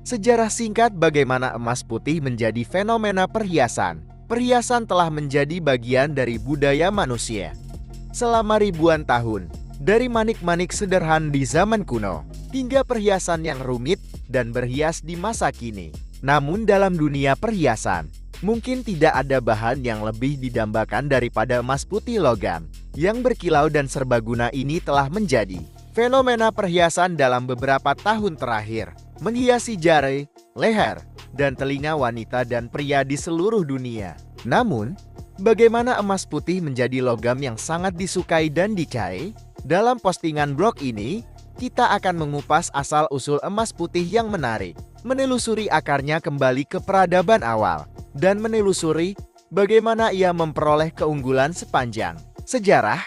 Sejarah singkat bagaimana emas putih menjadi fenomena perhiasan. Perhiasan telah menjadi bagian dari budaya manusia selama ribuan tahun. Dari manik-manik sederhana di zaman kuno, hingga perhiasan yang rumit dan berhias di masa kini. Namun dalam dunia perhiasan, mungkin tidak ada bahan yang lebih didambakan daripada emas putih logam. Yang berkilau dan serbaguna ini telah menjadi fenomena perhiasan dalam beberapa tahun terakhir, menghiasi jari, leher, dan telinga wanita dan pria di seluruh dunia. Namun, bagaimana emas putih menjadi logam yang sangat disukai dan dicari? Dalam postingan blog ini, kita akan mengupas asal-usul emas putih yang menarik, menelusuri akarnya kembali ke peradaban awal, dan menelusuri bagaimana ia memperoleh keunggulan sepanjang sejarah.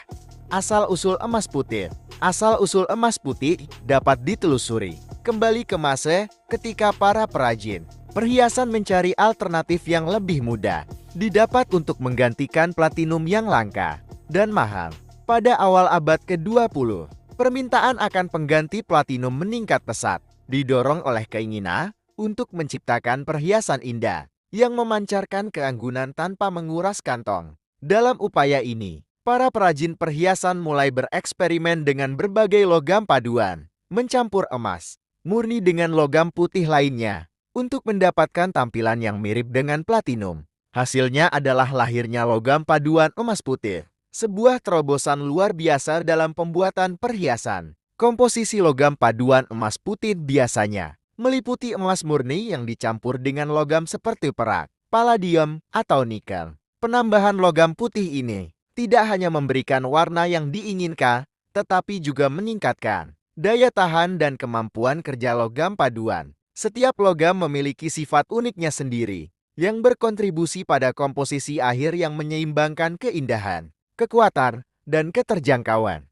Asal-usul emas putih. Asal-usul emas putih dapat ditelusuri kembali ke masa ketika para perajin perhiasan mencari alternatif yang lebih mudah didapat untuk menggantikan platinum yang langka dan mahal. Pada awal abad ke-20, permintaan akan pengganti platinum meningkat pesat, didorong oleh keinginan untuk menciptakan perhiasan indah yang memancarkan keanggunan tanpa menguras kantong. Dalam upaya ini, para perajin perhiasan mulai bereksperimen dengan berbagai logam paduan, mencampur emas murni dengan logam putih lainnya untuk mendapatkan tampilan yang mirip dengan platinum. Hasilnya adalah lahirnya logam paduan emas putih, sebuah terobosan luar biasa dalam pembuatan perhiasan. Komposisi logam paduan emas putih biasanya meliputi emas murni yang dicampur dengan logam seperti perak, palladium, atau nikel. Penambahan logam putih ini tidak hanya memberikan warna yang diinginkan, tetapi juga meningkatkan daya tahan dan kemampuan kerja logam paduan. Setiap logam memiliki sifat uniknya sendiri, yang berkontribusi pada komposisi akhir yang menyeimbangkan keindahan, kekuatan, dan keterjangkauan.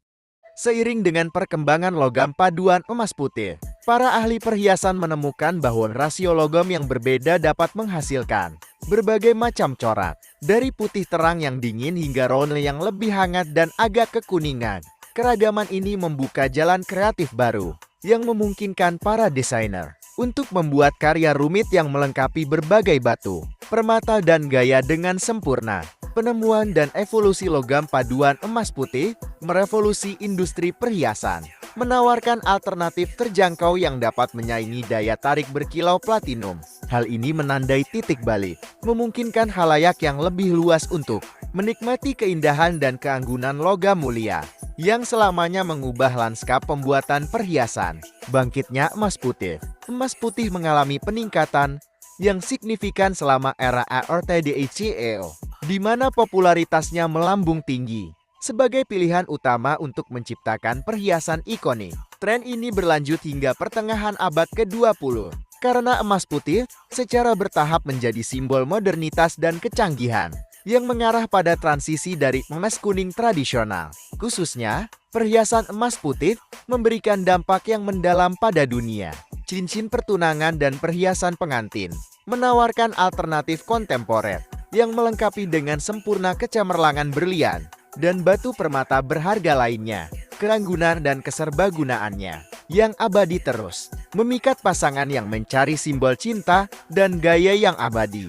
Seiring dengan perkembangan logam paduan emas putih, para ahli perhiasan menemukan bahwa rasio logam yang berbeda dapat menghasilkan berbagai macam corak, dari putih terang yang dingin hingga round yang lebih hangat dan agak kekuningan. Keragaman ini membuka jalan kreatif baru yang memungkinkan para desainer untuk membuat karya rumit yang melengkapi berbagai batu, permata, dan gaya dengan sempurna. Penemuan dan evolusi logam paduan emas putih merevolusi industri perhiasan, menawarkan alternatif terjangkau yang dapat menyaingi daya tarik berkilau platinum. Hal ini menandai titik balik, memungkinkan khalayak yang lebih luas untuk menikmati keindahan dan keanggunan logam mulia yang selamanya mengubah lanskap pembuatan perhiasan. Bangkitnya emas putih. Emas putih mengalami peningkatan yang signifikan selama era ARTDECEO, di mana popularitasnya melambung tinggi sebagai pilihan utama untuk menciptakan perhiasan ikonik. Tren ini berlanjut hingga pertengahan abad ke-20, karena emas putih secara bertahap menjadi simbol modernitas dan kecanggihan yang mengarah pada transisi dari emas kuning tradisional. Khususnya, perhiasan emas putih memberikan dampak yang mendalam pada dunia. Cincin pertunangan dan perhiasan pengantin menawarkan alternatif kontemporer yang melengkapi dengan sempurna kecemerlangan berlian dan batu permata berharga lainnya. Keanggunan dan keserbagunaannya yang abadi terus memikat pasangan yang mencari simbol cinta dan gaya yang abadi.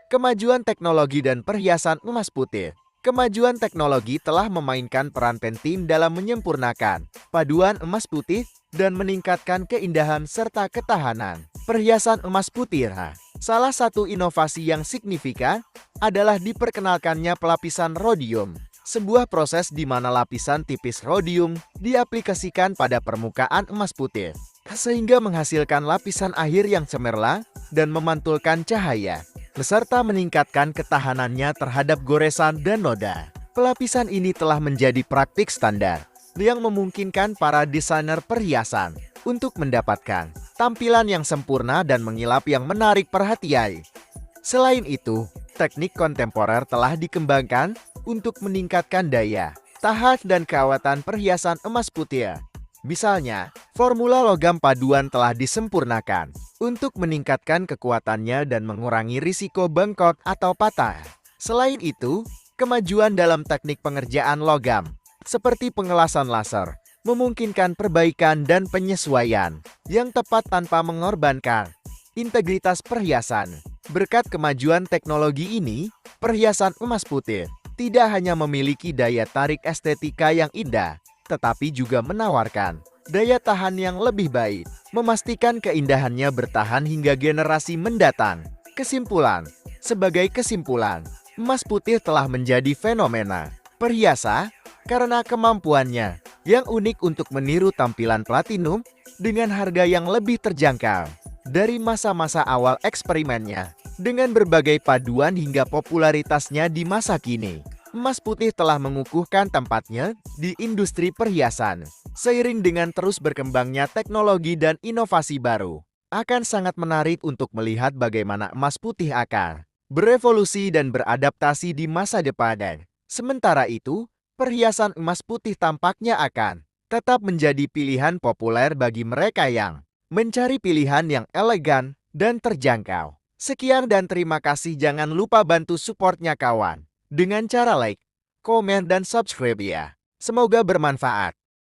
Kemajuan teknologi dan perhiasan emas putih. Kemajuan teknologi telah memainkan peran penting dalam menyempurnakan paduan emas putih dan meningkatkan keindahan serta ketahanan perhiasan emas putih. Salah satu inovasi yang signifikan adalah diperkenalkannya pelapisan rhodium, sebuah proses di mana lapisan tipis rhodium diaplikasikan pada permukaan emas putih, sehingga menghasilkan lapisan akhir yang cemerlang dan memantulkan cahaya, beserta meningkatkan ketahanannya terhadap goresan dan noda. Pelapisan ini telah menjadi praktik standar yang memungkinkan para desainer perhiasan untuk mendapatkan tampilan yang sempurna dan mengilap yang menarik perhatian. Selain itu, teknik kontemporer telah dikembangkan untuk meningkatkan daya tahan dan keawatan perhiasan emas putih. Misalnya, formula logam paduan telah disempurnakan untuk meningkatkan kekuatannya dan mengurangi risiko bengkok atau patah. Selain itu, kemajuan dalam teknik pengerjaan logam, seperti pengelasan laser, memungkinkan perbaikan dan penyesuaian yang tepat tanpa mengorbankan integritas perhiasan. Berkat kemajuan teknologi ini, perhiasan emas putih tidak hanya memiliki daya tarik estetika yang indah, tetapi juga menawarkan daya tahan yang lebih baik, memastikan keindahannya bertahan hingga generasi mendatang. Sebagai kesimpulan, emas putih telah menjadi fenomena perhiasan karena kemampuannya yang unik untuk meniru tampilan platinum dengan harga yang lebih terjangkau. Dari masa-masa awal eksperimennya, dengan berbagai paduan hingga popularitasnya di masa kini, emas putih telah mengukuhkan tempatnya di industri perhiasan. Seiring dengan terus berkembangnya teknologi dan inovasi baru, akan sangat menarik untuk melihat bagaimana emas putih akan berevolusi dan beradaptasi di masa depan. Sementara itu, perhiasan emas putih tampaknya akan tetap menjadi pilihan populer bagi mereka yang mencari pilihan yang elegan dan terjangkau. Sekian dan terima kasih. Jangan lupa bantu supportnya kawan dengan cara like, komen, dan subscribe ya. Semoga bermanfaat.